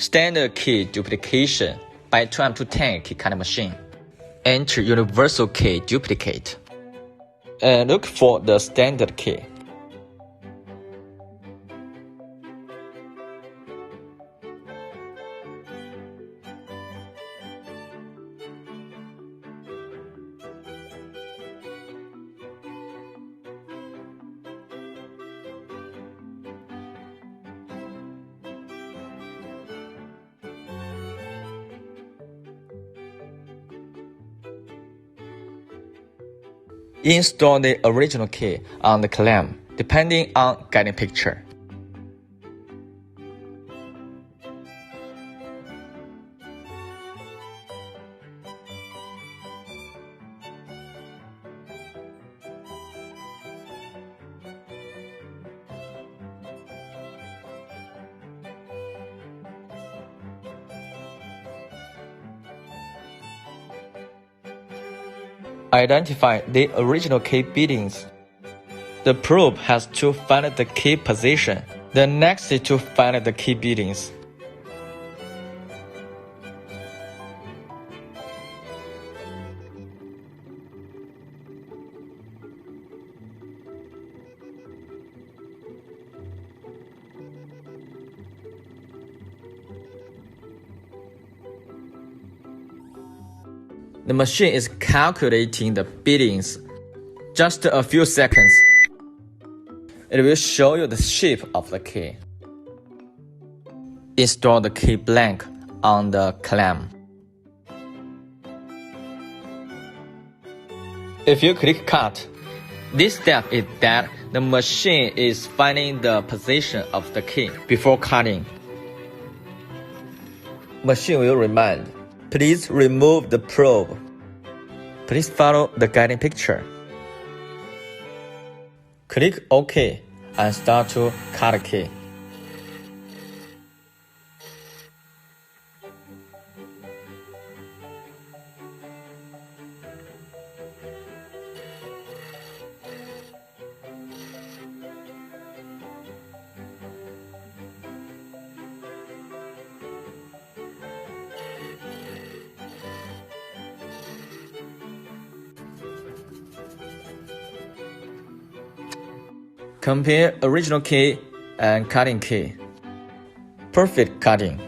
Standard key duplication by 2M2TANK key cutting machine. Enter universal key duplicate. And look for the standard key. Install the original key on the clamp, depending on guiding picture. Identify the original key bearings. The probe has to find the key position. The next is to find the key bearings. The machine is calculating the bearings. Just a few seconds. It will show you the shape of the key. Install the key blank on the clamp. If you click cut, this step is that the machine is finding the position of the key before cutting. Machine will remind, please remove the probe. Please follow the guiding picture. Click OK and start to cut the key. Compare original key and cutting key. Perfect cutting.